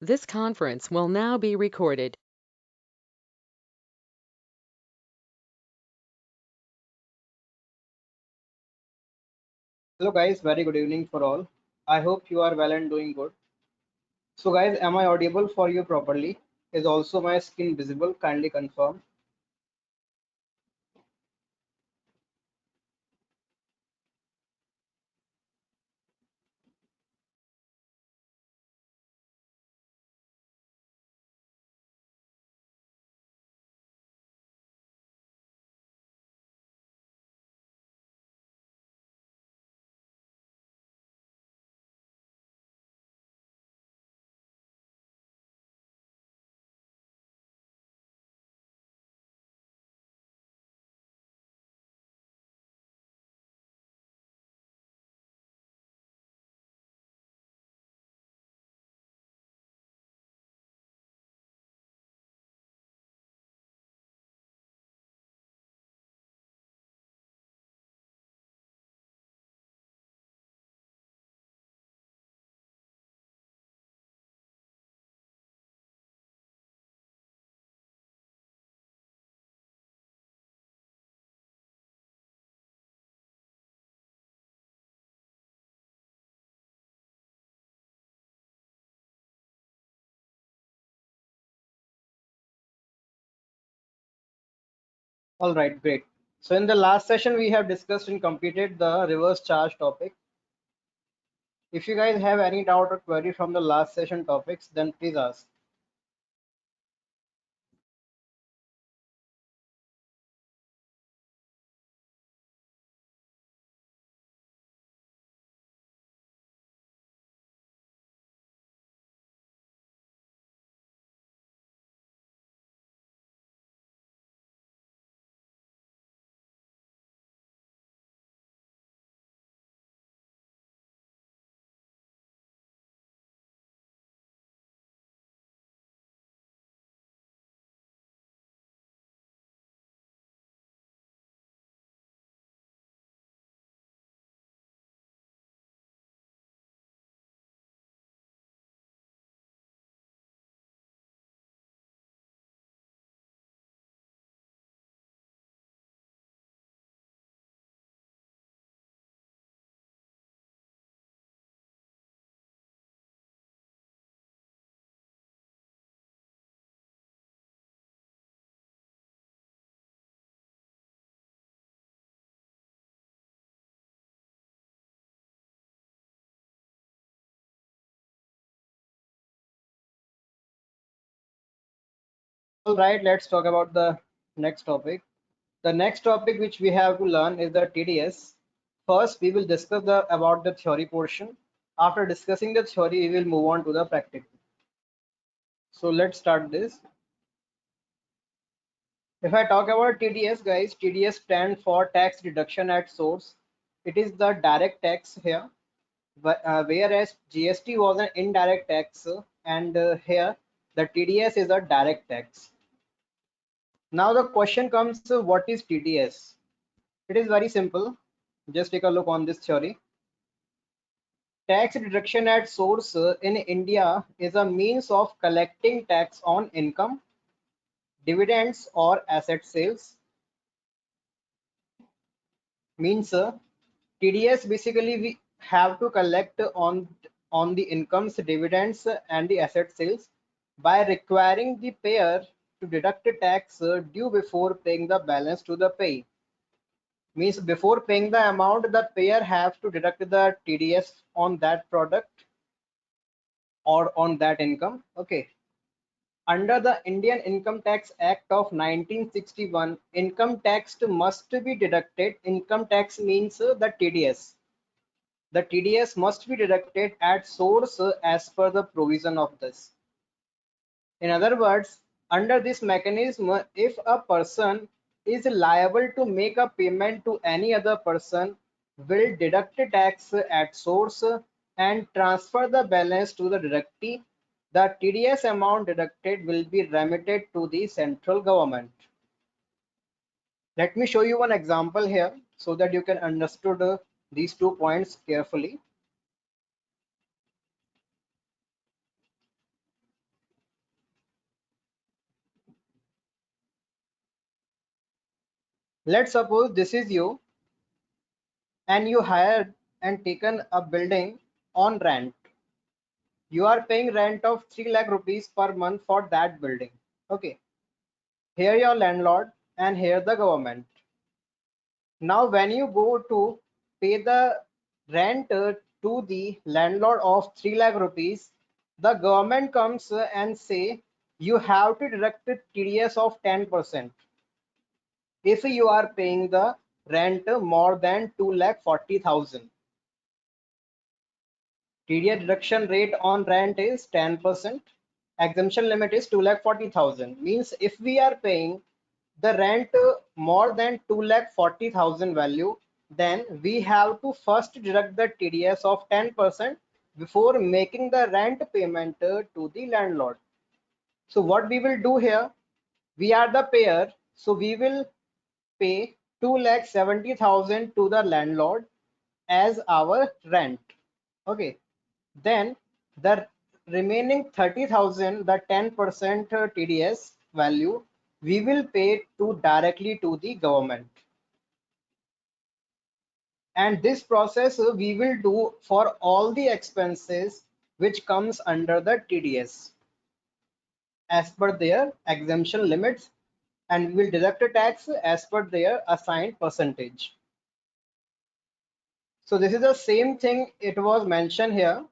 This conference will now be recorded. Hello guys, very good evening for all. I hope you are well and doing good. So guys, am I audible for you properly? Is also my screen visible? Kindly confirm. All right, great. So in the last session, we have discussed and completed the reverse charge topic. If you guys have any doubt or query from the last session topics, then please ask. All right, let's talk about the next topic. The next topic which we have to learn is the TDS. First, we will discuss about the theory portion. After discussing the theory, we will move on to the practical. So let's start this. If I talk about TDS, guys, TDS stands for tax deduction at source. It is the direct tax here, whereas GST was an indirect tax, and here the TDS is a direct tax. Now the question comes, what is TDS? It is very simple. Just take a look on this theory. Tax deduction at source in India is a means of collecting tax on income, dividends, or asset sales. Means TDS basically we have to collect on the incomes, dividends, and the asset sales by requiring the payer to deduct the tax due before paying the balance to the pay. Means before paying the amount, the payer have to deduct the TDS on that product or on that income. Okay. Under the Indian Income Tax Act of 1961, income tax must be deducted. Income tax means the TDS. The TDS must be deducted at source as per the provision of this. In other words, under this mechanism, if a person is liable to make a payment to any other person, will deduct the tax at source and transfer the balance to the deductee. The TDS amount deducted will be remitted to the central government. Let me show you one example here so that you can understand these 2 points carefully. Let's suppose this is you and you hired and taken a building on rent. You are paying rent of 3 lakh rupees per month for that building. Okay. Here your landlord and here the government. Now when you go to pay the rent to the landlord of 3 lakh rupees, the government comes and say you have to deduct the TDS of 10% if you are paying the rent more than 2 lakh 40,000. TDS deduction rate on rent is 10%. Exemption limit is 2 lakh 40,000. Means if we are paying the rent more than 2 lakh 40,000 value, then we have to first deduct the TDS of 10% before making the rent payment to the landlord. So what we will do here, we are the payer, so we will pay 2 lakh 70,000 to the landlord as our rent. Okay, then the remaining 30,000, the 10% TDS value, we will pay to directly to the government. And this process we will do for all the expenses which comes under the TDS as per their exemption limits, and we will deduct a tax as per their assigned percentage. So this is the same thing it was mentioned here.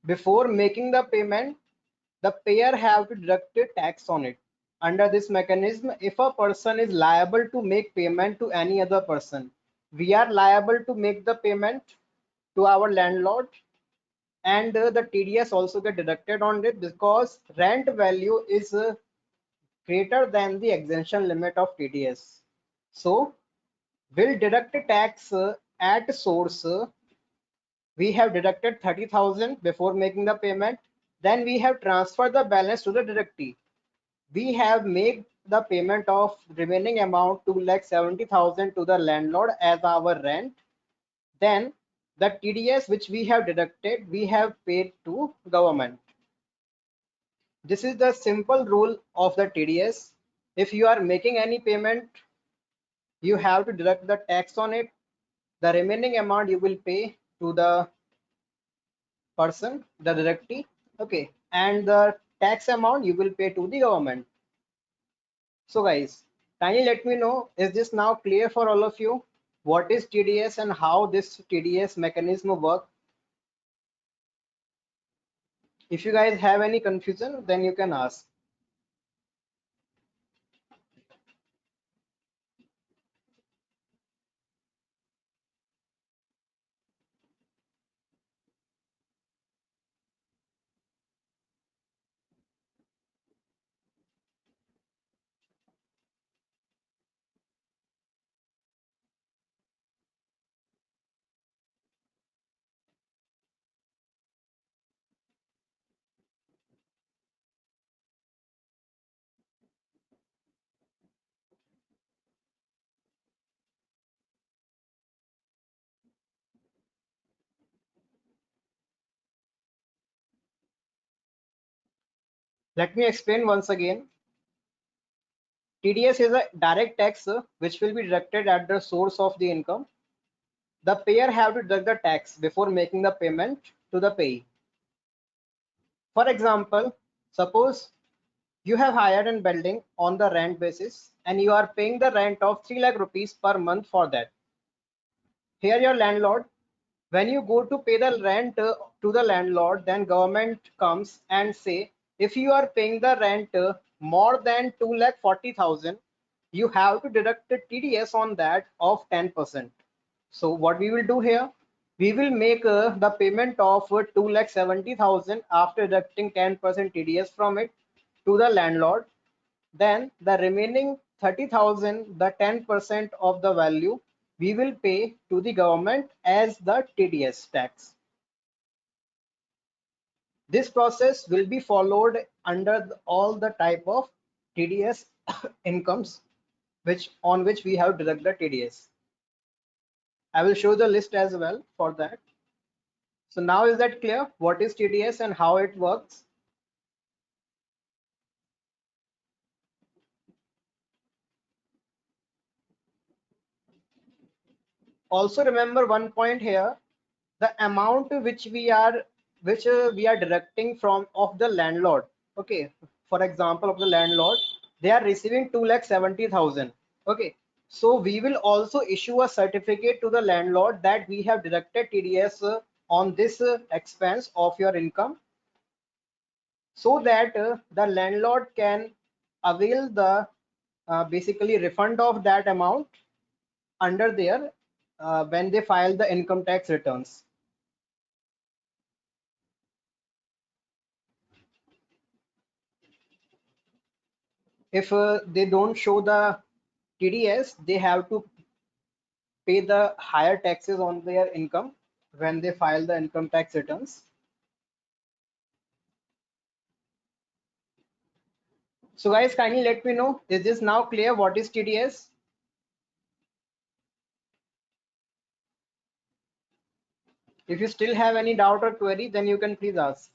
Before making the payment, the payer have to deduct a tax on it. Under this mechanism, if a person is liable to make payment to any other person, we are liable to make the payment to our landlord, and the TDS also get deducted on it because rent value is greater than the exemption limit of TDS. So we'll deduct a tax at source. We have deducted 30,000 before making the payment. Then we have transferred the balance to the deductee. We have made the payment of remaining amount 2,70,000 to the landlord as our rent. Then the TDS which we have deducted, we have paid to government. This is the simple rule of the TDS. If you are making any payment, you have to deduct the tax on it. The remaining amount you will pay to the person, the deductee. Okay, and the tax amount you will pay to the government. So guys, kindly let me know, is this now clear for all of you? What is TDS and how this TDS mechanism work? If you guys have any confusion, then you can ask. Let me explain once again. TDS is a direct tax which will be deducted at the source of the income. The payer have to deduct the tax before making the payment to the payee. For example, suppose you have hired a building on the rent basis and you are paying the rent of 3 lakh rupees per month for that. Here your landlord, when you go to pay the rent to the landlord, then government comes and say if you are paying the rent more than 2 lakh 40,000, you have to deduct the TDS on that of 10%. So what we will do here, we will make the payment of 2 lakh 70,000 after deducting 10% TDS from it to the landlord. Then the remaining 30,000, the 10% of the value, we will pay to the government as the TDS tax. This process will be followed under all the type of TDS incomes on which we have deduct the TDS. I will show the list as well for that. So now is that clear? What is TDS and how it works? Also remember one point here, the amount which we are deducting from of the landlord. Okay, for example of the landlord, they are receiving 2,70,000. Okay, so we will also issue a certificate to the landlord that we have deducted TDS on this expense of your income, so that the landlord can avail the basically refund of that amount under there when they file the income tax returns. If they don't show the TDS, they have to pay the higher taxes on their income when they file the income tax returns. So guys, kindly let me know, is this now clear what is TDS? If you still have any doubt or query, then you can please ask.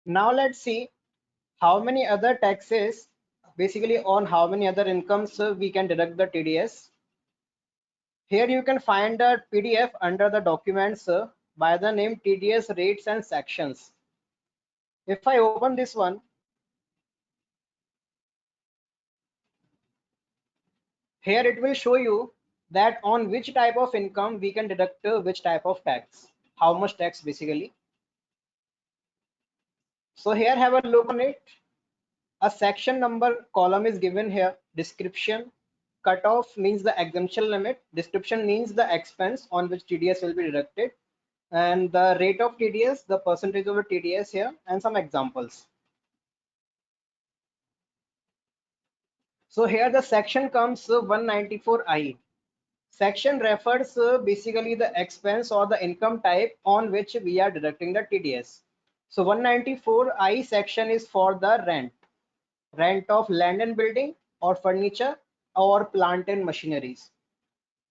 Now let's see how many other taxes, basically on how many other incomes we can deduct the TDS. Here you can find a PDF under the documents by the name TDS rates and sections. If I open this one, here it will show you that on which type of income we can deduct which type of tax, how much tax basically. So here have a look on it. A section number column is given here. Description, cutoff means the exemption limit, description means the expense on which TDS will be deducted, and the rate of TDS, the percentage of the TDS here, and some examples. So here the section comes 194I. Section refers basically the expense or the income type on which we are deducting the TDS. So 194I section is for the rent of land and building or furniture or plant and machineries.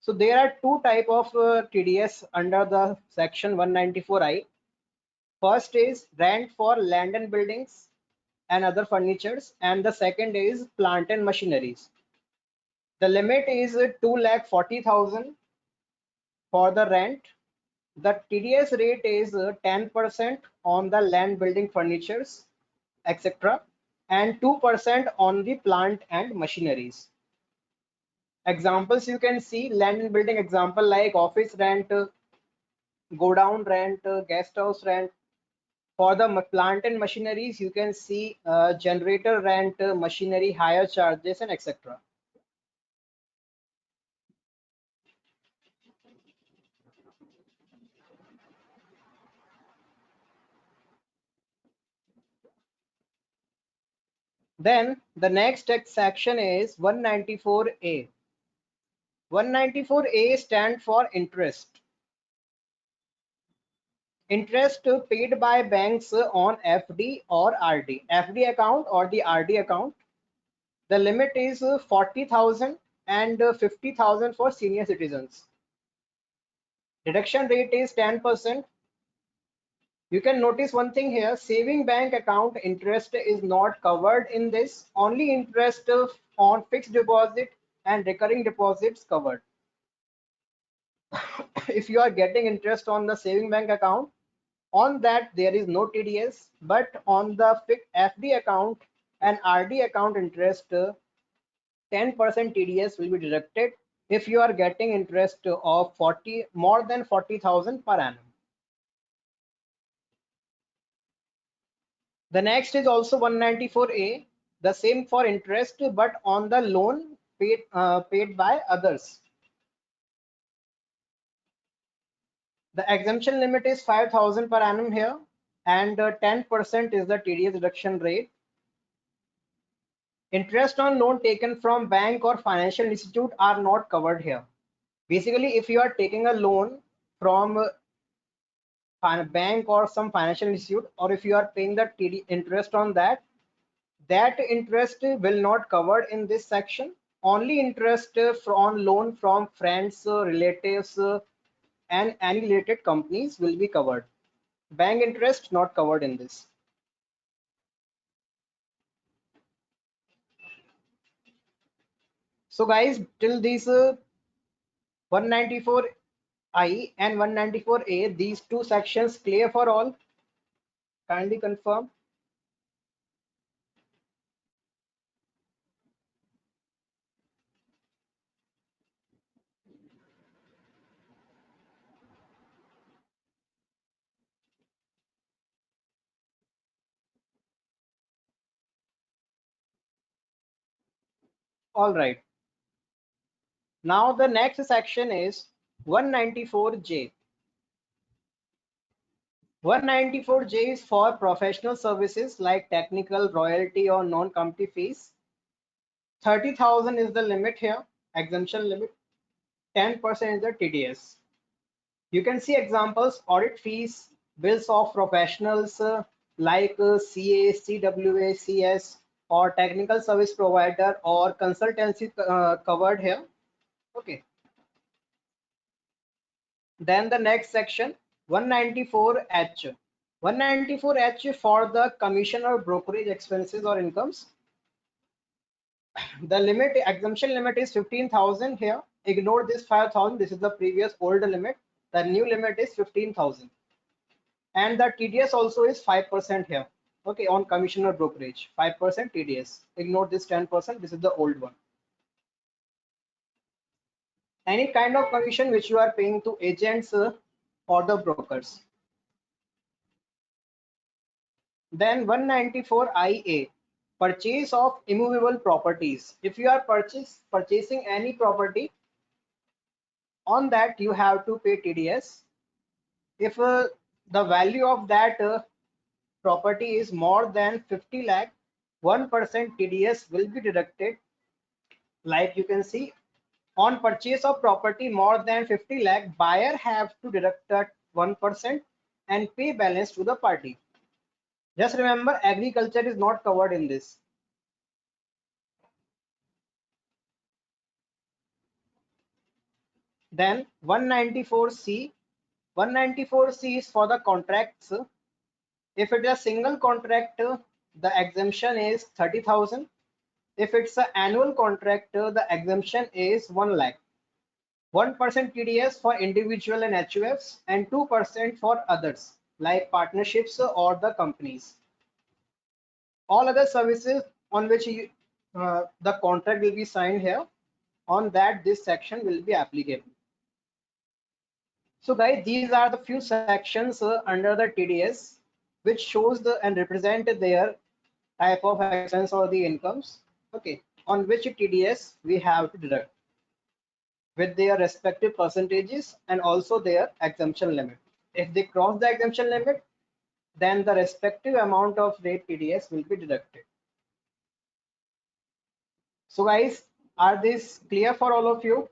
So there are two type of TDS under the section 194I. First is rent for land and buildings and other furnitures, and the second is plant and machineries. The limit is 2,40,000 for the rent. The TDS rate is 10% on the land, building, furnitures, etc., and 2% on the plant and machineries. Examples you can see: land and building example like office rent, go down rent, guest house rent. For the plant and machineries, you can see generator rent, machinery hire charges, and etc. Then the next tax section is 194A. 194A stand for interest. Interest paid by banks on FD or RD. FD account or the RD account. The limit is 40,000 and 50,000 for senior citizens. Deduction rate is 10%. You can notice one thing here, saving bank account interest is not covered in this, only interest on fixed deposit and recurring deposits covered. If you are getting interest on the saving bank account, on that there is no TDS, but on the FD account and RD account interest, 10% TDS will be deducted if you are getting interest of more than 40,000 per annum. The next is also 194A, the same for interest, but on the loan paid by others. The exemption limit is 5,000 per annum here, and 10% is the TDS deduction rate. Interest on loan taken from bank or financial institute are not covered here. Basically, if you are taking a loan from a bank or some financial institute, or if you are paying the TD interest on that, that interest will not covered in this section. Only interest on loan from friends, relatives, and any related companies will be covered. Bank interest not covered in this. So guys, till these 194I and 194A, these two sections clear for all? Kindly confirm. All right. Now the next section is 194J. 194J is for professional services like technical, royalty, or non-compete fees. 30,000 is the limit here, exemption limit. 10% is the TDS. You can see examples: audit fees, bills of professionals like CA, CWA, CS, or technical service provider or consultancy covered here. Okay. Then the next section, 194H. 194H for the commission or brokerage expenses or incomes. The limit, exemption limit is 15,000 here. Ignore this 5,000. This is the previous old limit. The new limit is 15,000. And the TDS also is 5% here. Okay, on commission or brokerage, 5% TDS. Ignore this 10%. This is the old one. Any kind of commission which you are paying to agents or the brokers. Then 194IA, purchase of immovable properties. If you are purchasing any property, on that you have to pay TDS. If the value of that property is more than 50 lakh, 1% TDS will be deducted. Like you can see, on purchase of property more than 50 lakh, buyer have to deduct that 1% and pay balance to the party. Just remember, agriculture is not covered in this. Then 194C. 194C is for the contracts. If it is a single contract, the exemption is 30,000. If it's an annual contract, the exemption is 1 lakh. 1% TDS for individual and HUFs and 2% for others like partnerships or the companies. All other services on which the contract will be signed here, on that this section will be applicable. So guys, these are the few sections under the TDS which shows and represent their type of expense or the incomes, okay, on which TDS we have to deduct with their respective percentages and also their exemption limit. If they cross the exemption limit, then the respective amount of rate TDS will be deducted. So guys, are this clear for all of you?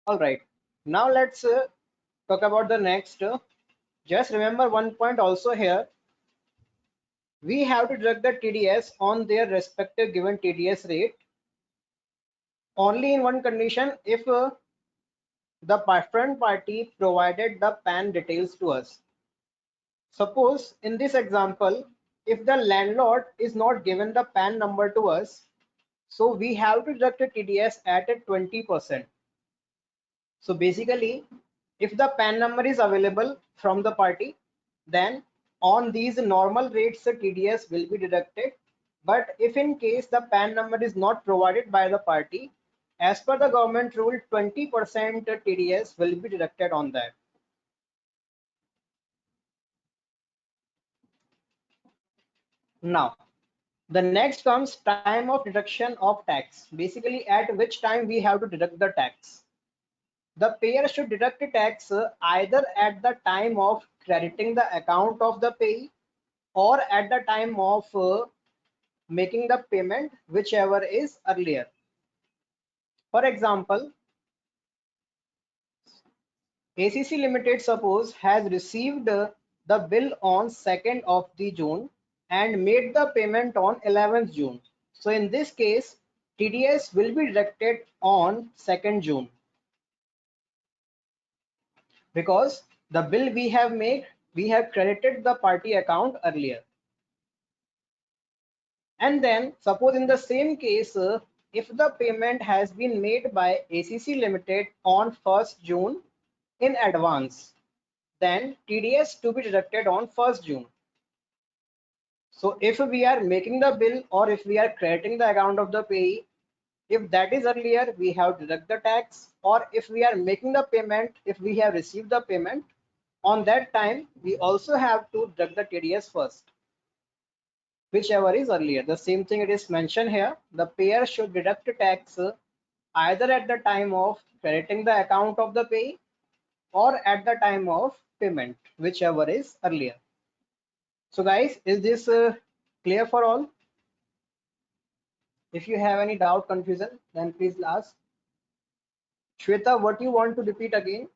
All right. Now let's talk about the next. Just remember one point also here. We have to deduct the TDS on their respective given TDS rate only in one condition, if the different party provided the PAN details to us. Suppose in this example, if the landlord is not given the PAN number to us, so we have to deduct the TDS at a 20%. So basically, if the PAN number is available from the party, then on these normal rates, the TDS will be deducted. But if in case the PAN number is not provided by the party, as per the government rule, 20% TDS will be deducted on that. Now, the next comes time of deduction of tax. Basically, at which time we have to deduct the tax. The payer should deduct the tax either at the time of crediting the account of the payee or at the time of making the payment, whichever is earlier. For example, ACC Limited suppose has received the bill on 2nd of the June and made the payment on 11th June. So in this case, TDS will be deducted on 2nd June because the bill we have made, we have credited the party account earlier. And then suppose in the same case, if the payment has been made by ACC Limited on 1st June in advance, then TDS to be deducted on 1st June. So if we are making the bill or if we are crediting the account of the payee, if that is earlier, we have to deduct the tax, or if we are making the payment, if we have received the payment on that time, we also have to deduct the TDS first, whichever is earlier. The same thing it is mentioned here. The payer should deduct tax either at the time of crediting the account of the payee or at the time of payment, whichever is earlier. So guys, is this clear for all? If you have any doubt, confusion, then please ask. Shweta, what you want to repeat again?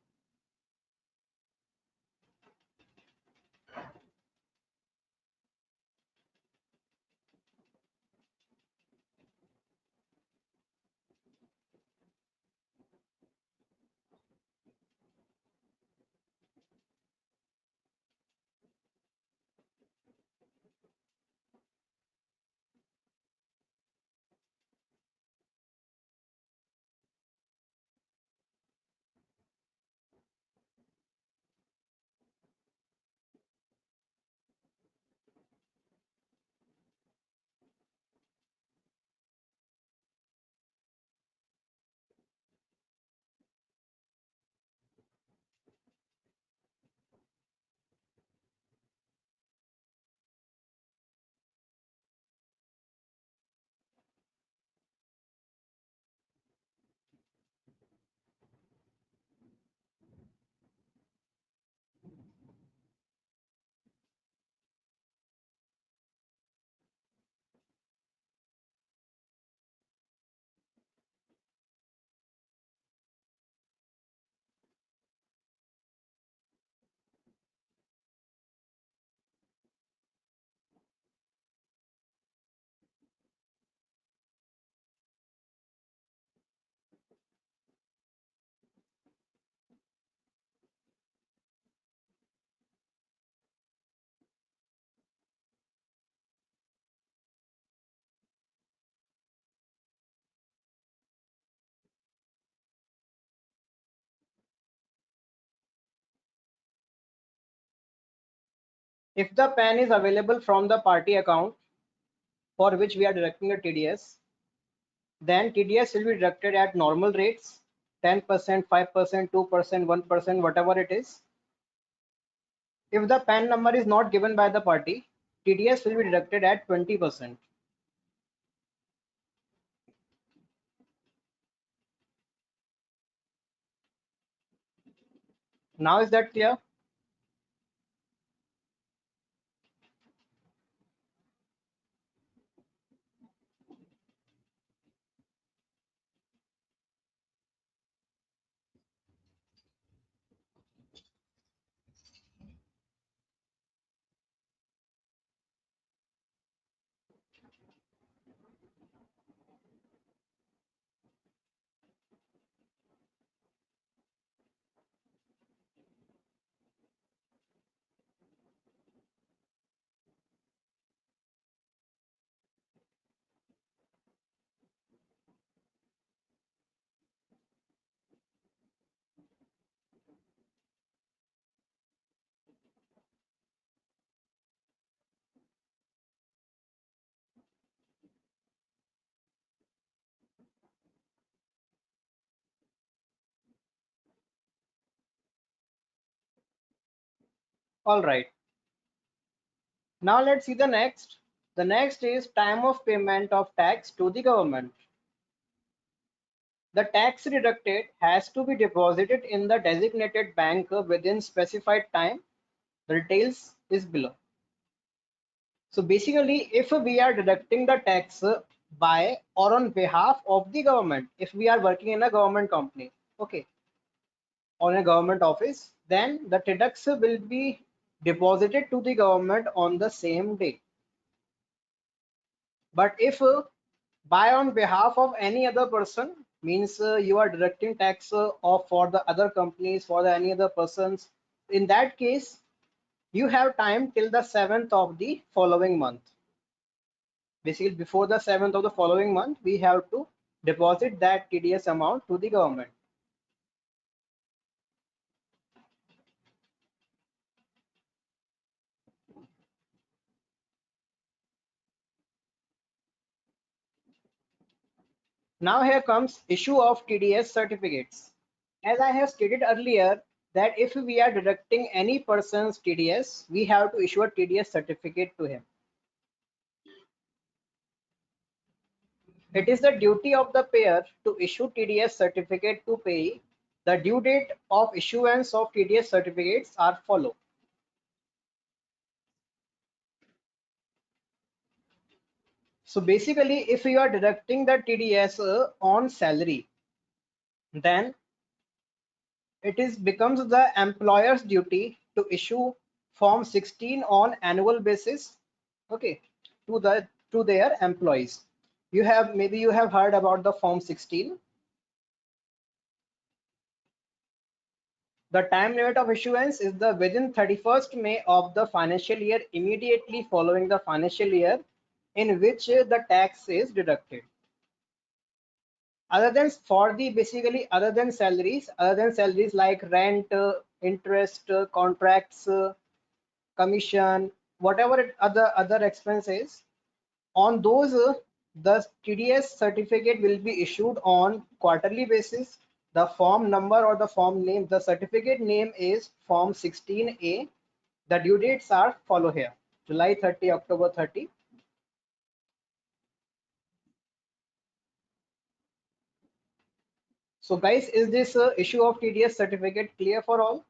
If the PAN is available from the party account for which we are deducting the TDS, then TDS will be deducted at normal rates, 10%, 5%, 2%, 1%, whatever it is. If the PAN number is not given by the party, TDS will be deducted at 20%. Now is that clear? All right. Now let's see the next. The next is time of payment of tax to the government. The tax deducted has to be deposited in the designated bank within specified time. The details is below. So basically, if we are deducting the tax by or on behalf of the government, if we are working in a government company, okay, on a government office, then the tax will be deposited to the government on the same day. But if by on behalf of any other person, means you are deducting tax of for the other companies, for the any other persons, in that case you have time till the 7th of the following month. Basically before the 7th of the following month we have to deposit that TDS amount to the government. Now here comes issue of TDS certificates. As I have stated earlier that if we are deducting any person's TDS, we have to issue a TDS certificate to him. It is the duty of the payer to issue TDS certificate to payee. The due date of issuance of TDS certificates are follow. So basically, if you are deducting the TDS on salary, then it is becomes the employer's duty to issue Form 16 on annual basis, okay, to their employees. You have maybe you have heard about the Form 16. The time limit of issuance is the within 31st May of the financial year immediately following the financial year in which the tax is deducted. Other than for the basically other than salaries like rent, interest, contracts, commission, whatever other expenses, on those the TDS certificate will be issued on quarterly basis. The form number or the form name, the certificate name is Form 16A. The due dates are follow here: July 30, October 30. So guys, is this issue of TDS certificate clear for all?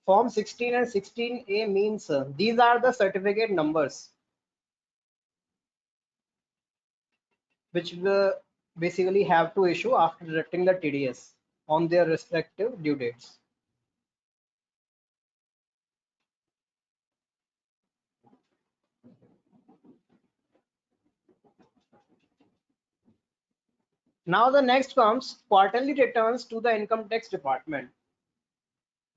Form 16 and 16A means these are the certificate numbers which we basically have to issue after deducting the TDS on their respective due dates. Now the next comes quarterly returns to the income tax department.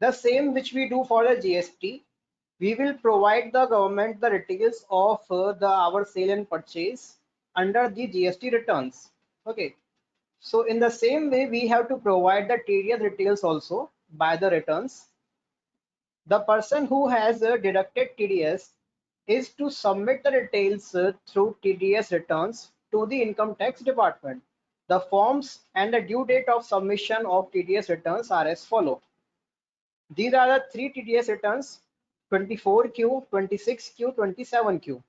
The same which we do for the GST, we will provide the government the details of our sale and purchase under the GST returns. Okay, so in the same way, we have to provide the TDS details also by the returns. The person who has deducted TDS is to submit the details through TDS returns to the income tax department. The forms and the due date of submission of TDS returns are as follow. These are the three TDS returns: 24Q, 26Q, 27Q.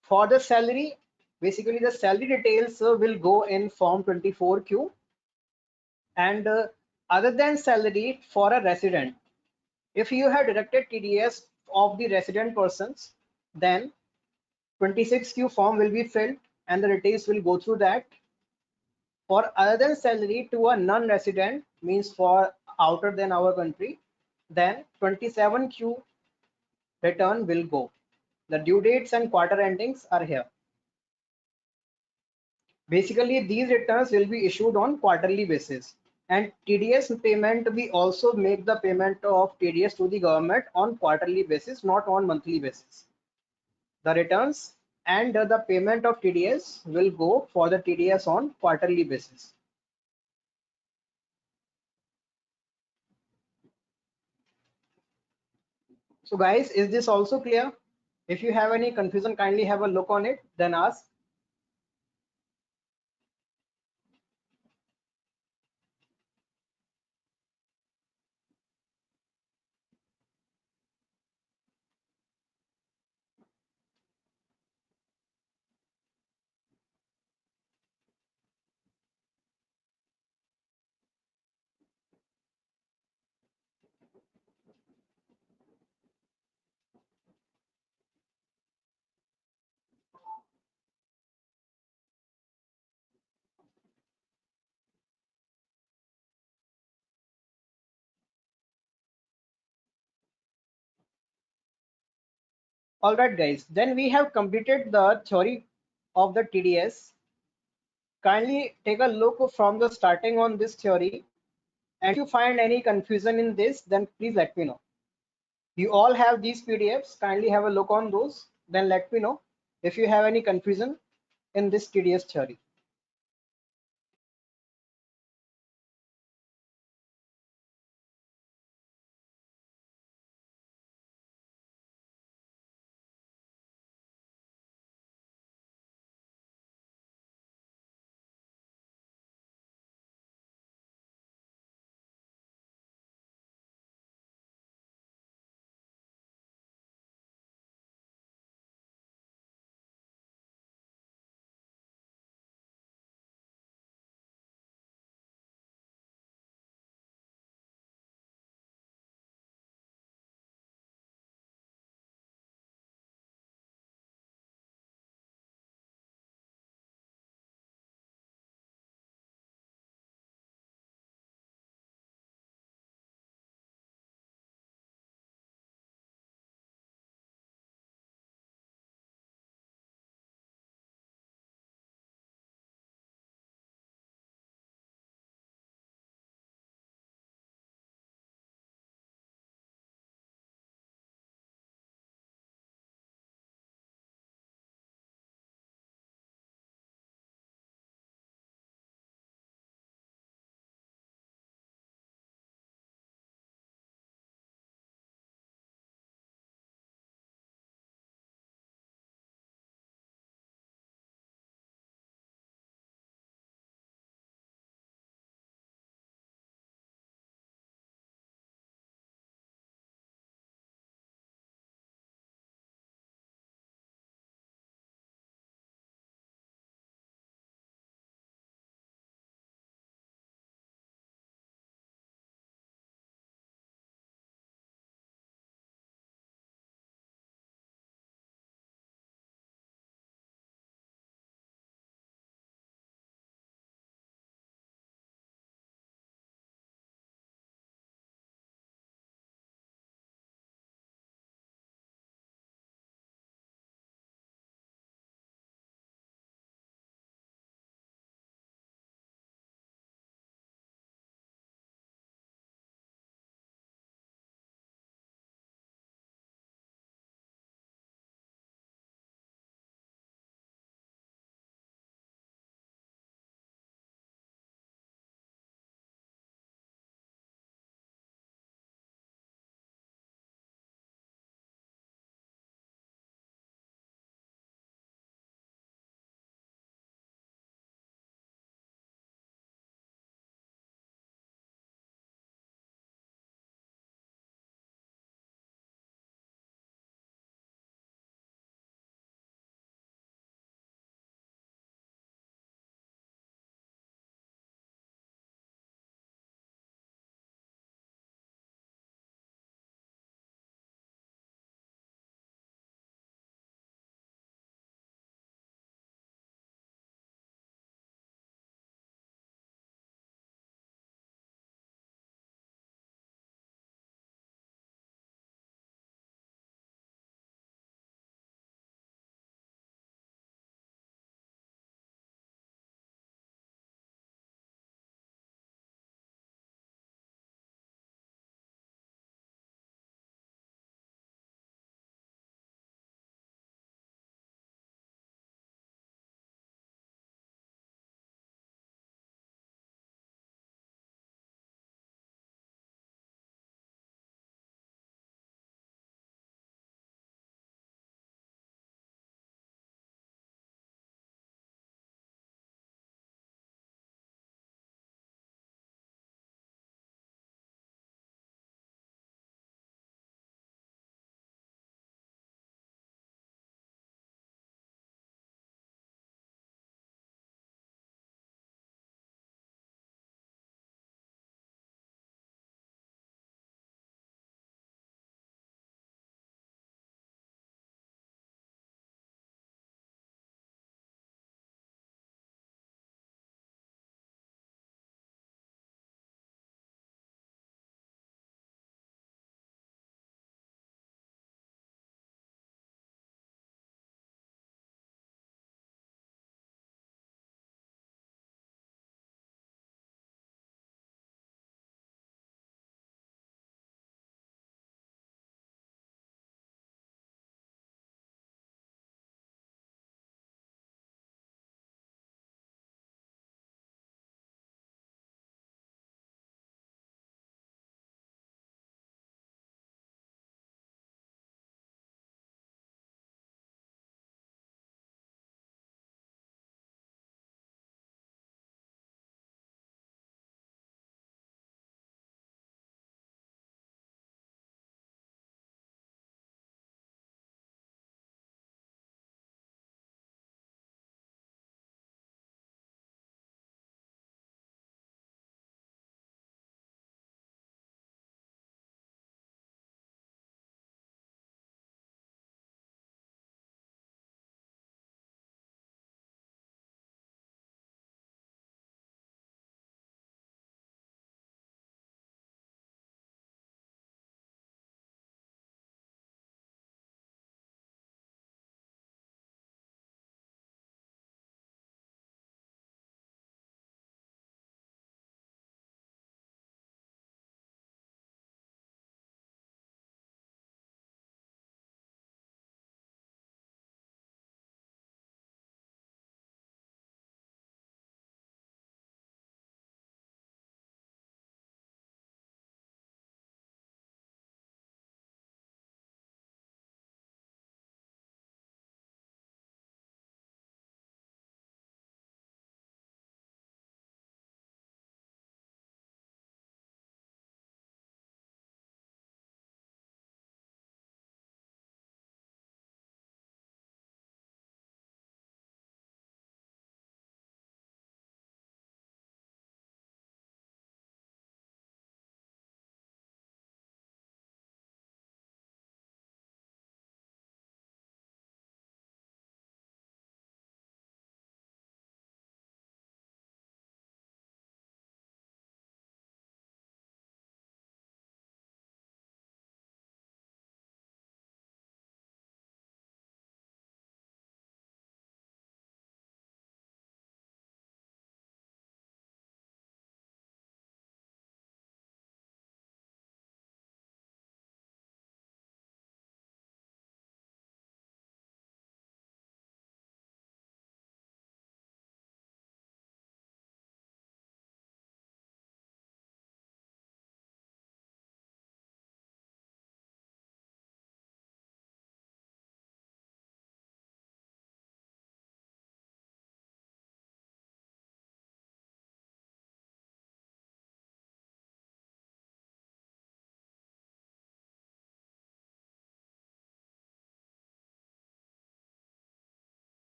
For the salary, basically the salary details will go in form 24Q, and other than salary for a resident, if you have deducted TDS of the resident persons, then 26Q form will be filled and the details will go through that. For other than salary to a non-resident, means for outer than our country, then 27Q return will go. The due dates and quarter endings are here. Basically, these returns will be issued on quarterly basis. And TDS payment, we also make the payment of TDS to the government on quarterly basis, not on monthly basis. The returns and the payment of TDS will go for the TDS on quarterly basis. So guys, is this also clear? If you have any confusion, kindly have a look on it, then ask. All right, guys, then we have completed the theory of the TDS. Kindly take a look from the starting on this theory. And if you find any confusion in this, then please let me know. You all have these PDFs. Kindly have a look on those. Then let me know if you have any confusion in this TDS theory.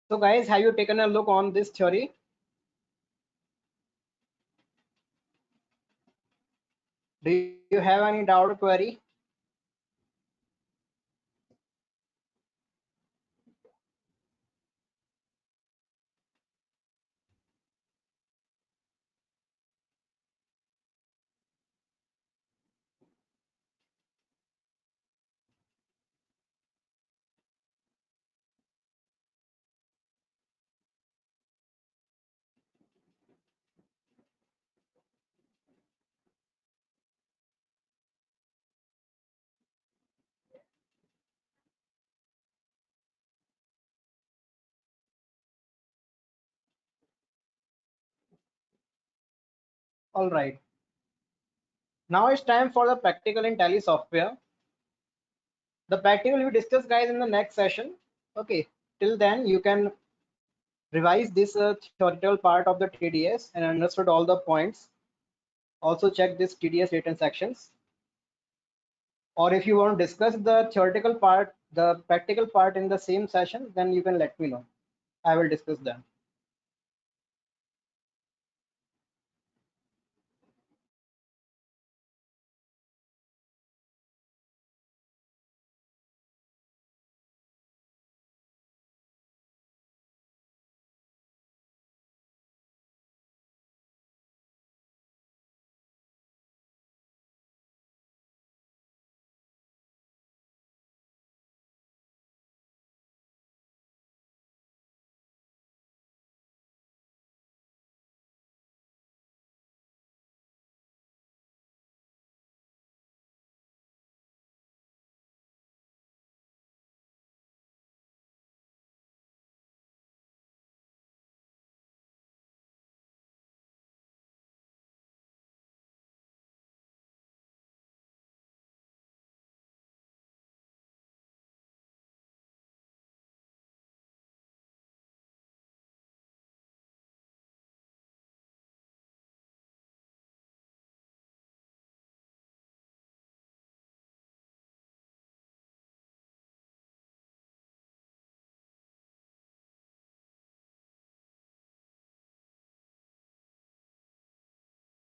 So guys, have you taken a look on this theory? Do you have any doubt or query? All right. Now it's time for the practical in Tally software. The practical we discuss guys in the next session. Okay. Till then, you can revise this theoretical part of the TDS and understood all the points. Also check this TDS written sections. Or if you want to discuss the theoretical part, the practical part in the same session, then you can let me know. I will discuss them.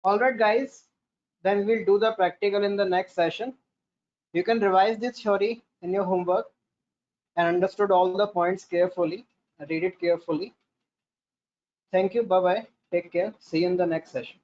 All right, guys. Then we'll do the practical in the next session. You can revise this theory in your homework and understood all the points carefully. Read it carefully. Thank you. Bye bye. Take care. See you in the next session.